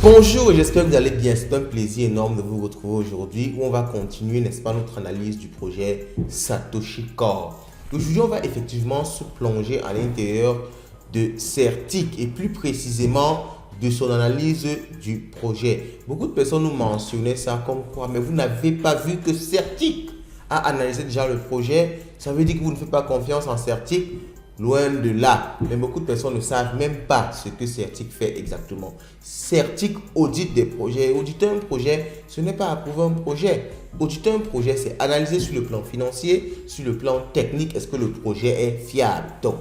Bonjour et j'espère que vous allez bien. C'est un plaisir énorme de vous retrouver aujourd'hui où on va continuer, n'est-ce pas, notre analyse du projet Satoshi Core. Aujourd'hui, on va effectivement se plonger à l'intérieur de Certic et plus précisément de son analyse du projet. Beaucoup de personnes nous mentionnaient ça comme quoi, mais vous n'avez pas vu que Certic a analysé déjà le projet. Ça veut dire que vous ne faites pas confiance en Certic. Loin de là, mais beaucoup de personnes ne savent même pas ce que Certic fait exactement. Certic audite des projets. Auditer un projet, ce n'est pas approuver un projet. Auditer un projet, c'est analyser sur le plan financier, sur le plan technique, est-ce que le projet est fiable. Donc,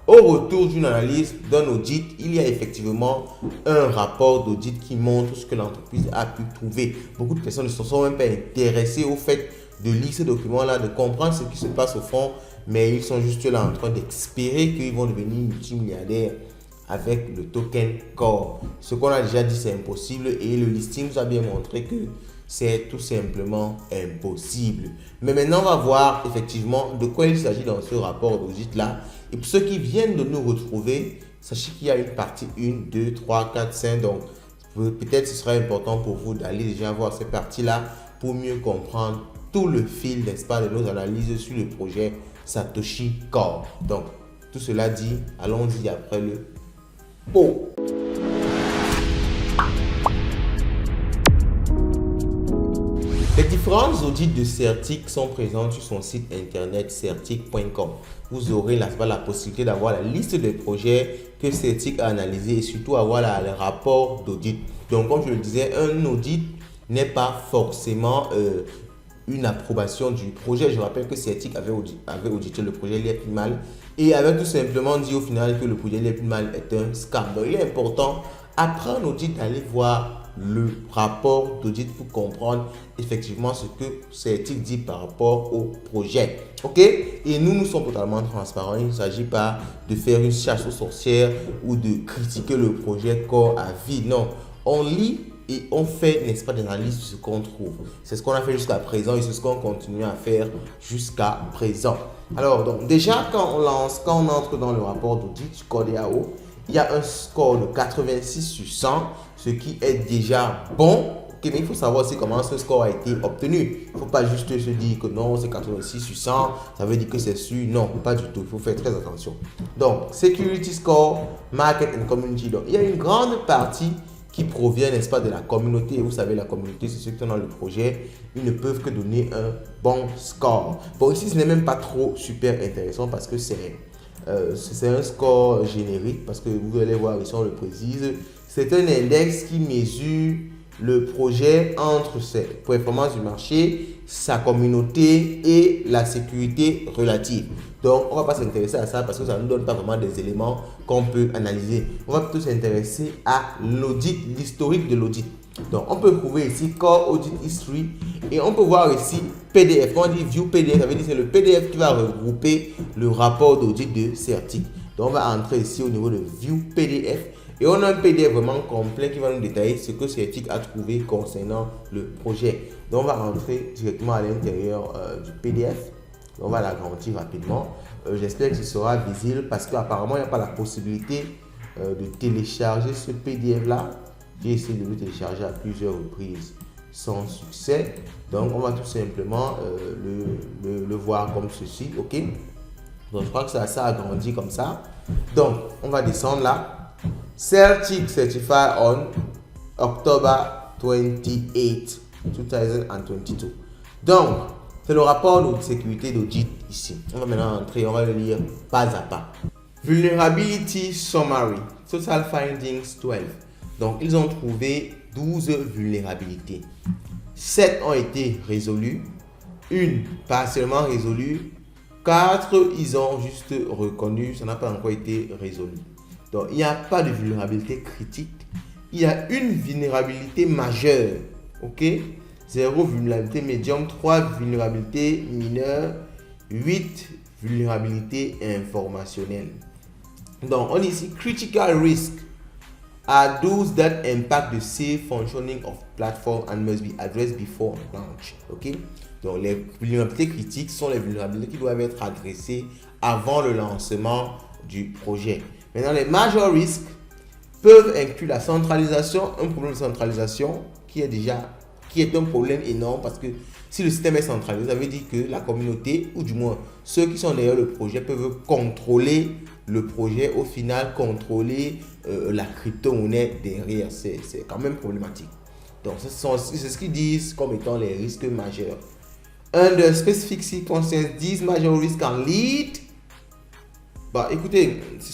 au retour d'une analyse, d'un audit, il y a effectivement un rapport d'audit qui montre ce que l'entreprise a pu trouver. Beaucoup de personnes ne se sont même pas intéressées au fait de lire ce document-là, de comprendre ce qui se passe au fond, mais ils sont juste là en train d'espérer qu'ils vont devenir multimilliardaires avec le token Core. Ce qu'on a déjà dit, c'est impossible et le listing nous a bien montré que c'est tout simplement impossible. Mais maintenant, on va voir effectivement de quoi il s'agit dans ce rapport d'audit-là. Et pour ceux qui viennent de nous retrouver, sachez qu'il y a une partie 1, 2, 3, 4, 5. Donc, peut-être ce sera important pour vous d'aller déjà voir ces parties-là pour mieux comprendre tout le fil, n'est-ce pas, de nos analyses sur le projet Satoshi Core. Donc, tout cela dit, allons-y après le pot. Les différents audits de Certic sont présents sur son site internet certic.com. Vous aurez la possibilité d'avoir la liste des projets que Certic a analysés et surtout avoir le rapport d'audit. Donc, comme je le disais, un audit n'est pas forcément une approbation du projet. Je rappelle que Certic avait audité le projet Liepmal et avait tout simplement dit au final que le projet Liepmal est un scam. Donc, il est important, après un audit, d'aller voir le rapport d'audit pour comprendre effectivement ce que Certic dit par rapport au projet. Ok? Et nous sommes totalement transparents. Il ne s'agit pas de faire une chasse aux sorcières ou de critiquer le projet Core à vie. Non, on lit et on fait, n'est-ce pas, des analyses de ce qu'on trouve. C'est ce qu'on a fait jusqu'à présent et c'est ce qu'on continue à faire jusqu'à présent. Alors, donc, déjà, quand on entre dans le rapport d'audit du CoreDAO, il y a un score de 86 sur 100, ce qui est déjà bon. Okay, mais il faut savoir aussi comment ce score a été obtenu. Il ne faut pas juste se dire que non, c'est 86 sur 100, ça veut dire que c'est sûr. Non, pas du tout. Il faut faire très attention. Donc, Security Score, Market and Community. Donc, il y a une grande partie qui provient, n'est-ce pas, de la communauté. Et vous savez, la communauté, c'est ceux qui sont dans le projet. Ils ne peuvent que donner un bon score. Bon, ici, ce n'est même pas trop super intéressant parce que c'est un score générique. Parce que vous allez voir, ici, on le précise. C'est un index qui mesure le projet entre ses performances du marché, sa communauté et la sécurité relative. Donc, on ne va pas s'intéresser à ça parce que ça ne nous donne pas vraiment des éléments qu'on peut analyser. On va plutôt s'intéresser à l'audit, l'historique de l'audit. Donc, on peut trouver ici Core Audit History et on peut voir ici PDF. Quand on dit View PDF, ça veut dire que c'est le PDF qui va regrouper le rapport d'audit de Certic. Donc, on va entrer ici au niveau de View PDF. Et on a un PDF vraiment complet qui va nous détailler ce que Certic a trouvé concernant le projet. Donc, on va rentrer directement à l'intérieur du PDF. On va l'agrandir rapidement. J'espère que ce sera visible parce qu'apparemment, il n'y a pas la possibilité de télécharger ce PDF-là. J'ai essayé de le télécharger à plusieurs reprises sans succès. Donc, on va tout simplement le voir comme ceci. OK? Donc, je crois que ça s'agrandit comme ça. Donc, on va descendre là. Certic certified on October 28, 2022. Donc, c'est le rapport de sécurité d'audit ici. On va maintenant entrer, on va le lire pas à pas. Vulnerability Summary, Total Findings 12. Donc, ils ont trouvé 12 vulnérabilités. 7 ont été résolues, une partiellement résolue, 4 ils ont juste reconnu, ça n'a pas encore été résolu. Donc, il n'y a pas de vulnérabilité critique. Il y a une vulnérabilité majeure. OK? 0 vulnérabilité médium, 3 vulnérabilités mineures, 8 vulnérabilités informationnelles. Donc, on dit ici critical risk are those that impact the safe functioning of platform and must be addressed before launch. OK? Donc, les vulnérabilités critiques sont les vulnérabilités qui doivent être adressées avant le lancement du projet. Maintenant, les major risks peuvent inclure la centralisation, un problème de centralisation qui est un problème énorme parce que si le système est centralisé, ça veut dire que la communauté, ou du moins ceux qui sont derrière le projet, peuvent contrôler le projet, au final contrôler la crypto-monnaie derrière. C'est quand même problématique. Donc c'est ce qu'ils disent comme étant les risques majeurs. Under specific circumstances, these major risks can lead. Bah écoutez, c'est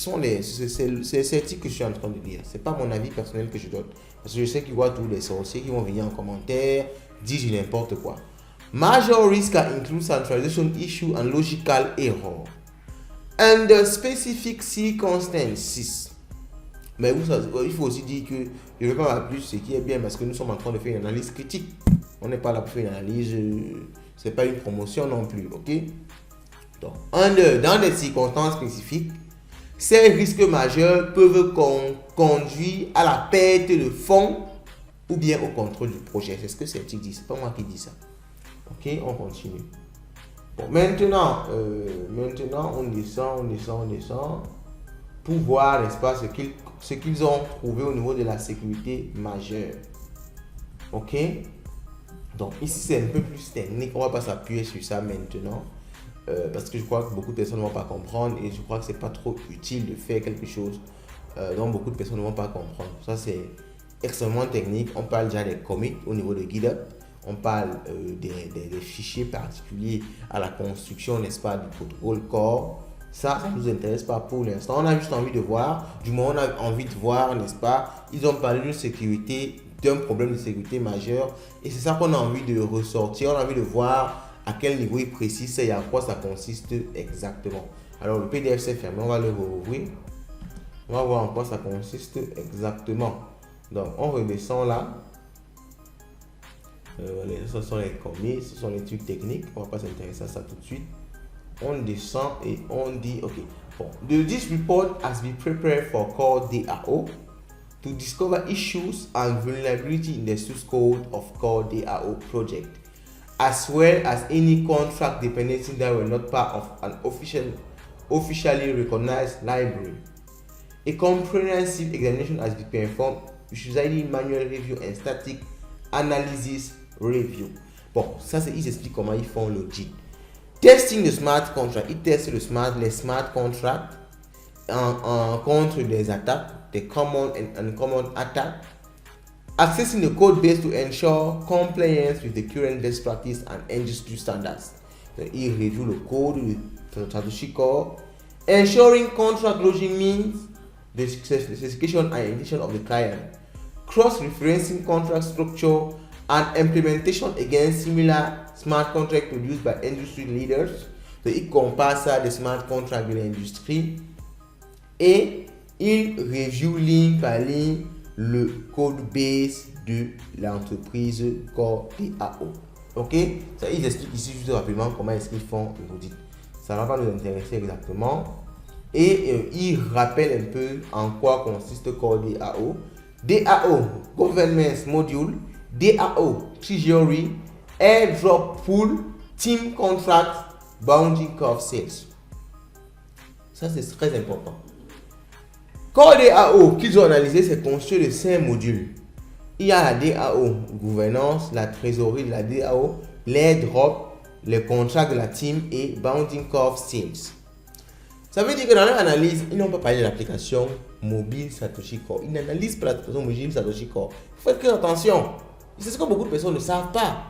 ces articles que je suis en train de dire. C'est pas mon avis personnel que je donne. Parce que je sais qu'il y a tous les sorciers qui vont venir en commentaire, dire n'importe quoi. Major risks can include centralization issue and logical error. Under specific circumstances. Mais il faut aussi dire que je ne veux pas plus ce qui est bien parce que nous sommes en train de faire une analyse critique. On n'est pas là pour faire une analyse, c'est pas une promotion non plus, ok? Donc, dans des circonstances spécifiques, ces risques majeurs peuvent conduire à la perte de fonds ou bien au contrôle du projet. C'est ce que Celtic dit, c'est pas moi qui dis ça. Ok, on continue. Bon, maintenant, on descend pour voir, n'est-ce pas, ce qu'ils ont trouvé au niveau de la sécurité majeure. Ok? Donc ici, c'est un peu plus technique. On va pas s'appuyer sur ça maintenant. Parce que je crois que beaucoup de personnes ne vont pas comprendre et je crois que c'est pas trop utile de faire quelque chose dont beaucoup de personnes ne vont pas comprendre. Ça, c'est extrêmement technique. On parle déjà des commits au niveau de GitHub. On parle des fichiers particuliers à la construction, n'est-ce pas, du protocole core. Ça ne nous intéresse pas pour l'instant. On a juste envie de voir, du moins on a envie de voir, n'est-ce pas, ils ont parlé d'une sécurité, d'un problème de sécurité majeur. Et c'est ça qu'on a envie de ressortir. On a envie de voir à quel niveau il précise et à quoi ça consiste exactement. Alors le PDF s'est fermé, on va le rouvrir. On va voir en quoi ça consiste exactement. Donc on redescend là. Ce sont les commits, ce sont les trucs techniques. On va pas s'intéresser à ça tout de suite. On descend et on dit ok. Bon, this report has been prepared for Core DAO to discover issues and vulnerability in the source code of Core DAO project, as well as any contract dependencies that were not part of an officially recognized library. A comprehensive examination has been performed, usually manual review and static analysis review. Bon, ça c'est ils expliquent comment ils font l'audit. Testing the smart contract, ils testent les smart contracts contre des attaques, des common and uncommon attaques. Accessing the code base to ensure compliance with the current best practice and industry standards. Ils reviewent le code de Satoshi Core. Ensuring contract logic means the specification and intention of the client. Cross-referencing contract structure and implementation against similar smart contracts produced by industry leaders. Donc, ils comparent ça des smart contracts de l'industrie et ils review ligne par ligne le code base de l'entreprise Core DAO. Ok, ça, ils expliquent ici juste rapidement comment est-ce qu'ils font l'audit. Ça ne va pas nous intéresser exactement. Et ils rappellent un peu en quoi consiste Core DAO. DAO, Governance Module, DAO, Treasury, Airdrop Pool, Team Contract, Bounding Curve Sales. Ça, c'est très important. Core DAO qu'ils ont analysé, c'est construit de 5 modules. Il y a la DAO gouvernance, la trésorerie de la DAO, l'airdrop, le contrat de la team et Bounding Curve Sales. Ça veut dire que dans leur analyse, ils n'ont pas parlé de l'application mobile Satoshi Core. Ils n'analysent pas l'application mobile Satoshi Core. Faites attention. C'est ce que beaucoup de personnes ne savent pas.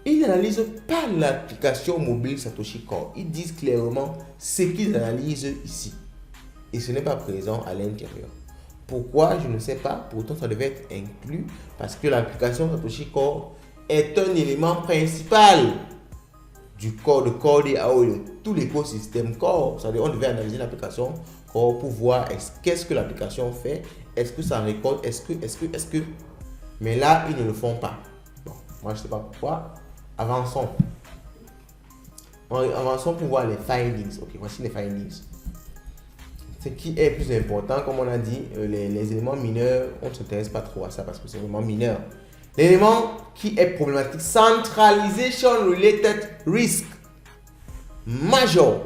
Ils n'analysent pas l'application mobile Satoshi Core. Ils disent clairement ce qu'ils analysent ici. Et ce n'est pas présent à l'intérieur. Pourquoi? Je ne sais pas. Pourtant, ça devait être inclus parce que l'application Satoshi Core est un élément principal du corps de Core DAO, de tout l'écosystème Core. On devait analyser l'application Core pour voir qu'est-ce que l'application fait, est-ce que ça récolte, est-ce que. Mais là, ils ne le font pas. Bon, moi, je ne sais pas pourquoi. Avançons. Avançons pour voir les findings. Ok, voici les findings. Ce qui est plus important, comme on a dit, les éléments mineurs, on ne s'intéresse pas trop à ça parce que c'est vraiment mineur. L'élément qui est problématique, centralization related risk major.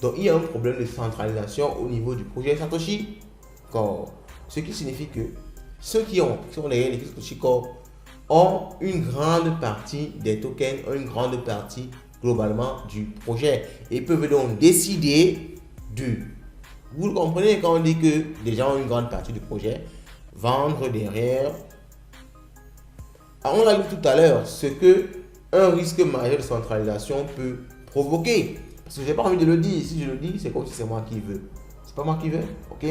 Donc, il y a un problème de centralisation au niveau du projet Satoshi Core. Ce qui signifie que ceux qui sont derrière l'équipe Satoshi Core ont une grande partie des tokens, ont une grande partie globalement du projet. Et peuvent donc décider de, vous le comprenez quand on dit que les gens ont une grande partie du projet, vendre derrière. On l'a vu tout à l'heure, ce que un risque majeur de centralisation peut provoquer. Parce que je n'ai pas envie de le dire. Si je le dis, c'est comme si c'est moi qui veux. C'est pas moi qui veux, ok?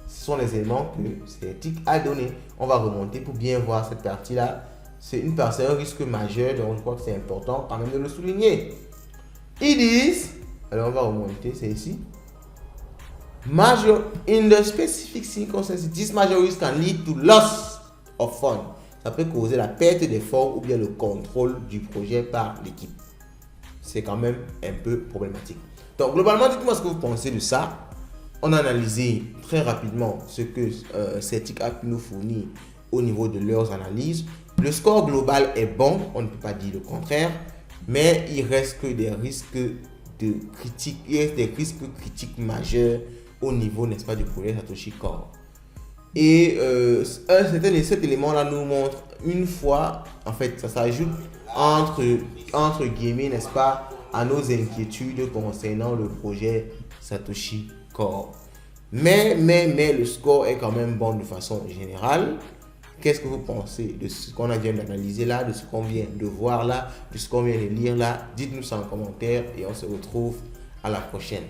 Ce sont les éléments que Certic a donné. On va remonter pour bien voir cette partie-là. C'est un risque majeur, donc je crois que c'est important quand même de le souligner. Ils disent, alors on va remonter, c'est ici. In the specific circumstances, this major risk can lead to loss of funds. Ça peut causer la perte des fonds ou bien le contrôle du projet par l'équipe. C'est quand même un peu problématique. Donc globalement, dites-moi ce que vous pensez de ça. On a analysé très rapidement ce que Certic a pu nous fournir au niveau de leurs analyses. Le score global est bon, on ne peut pas dire le contraire, mais il reste que des risques de critique, il reste des risques critiques majeurs au niveau, n'est-ce pas, du projet Satoshi Core. Et cet élément-là nous montre une fois, en fait, ça s'ajoute entre guillemets, n'est-ce pas, à nos inquiétudes concernant le projet Satoshi Core. Mais le score est quand même bon de façon générale. Qu'est-ce que vous pensez de ce qu'on a vient d'analyser là, de ce qu'on vient de voir là, de ce qu'on vient de lire là? Dites-nous ça en commentaire et on se retrouve à la prochaine.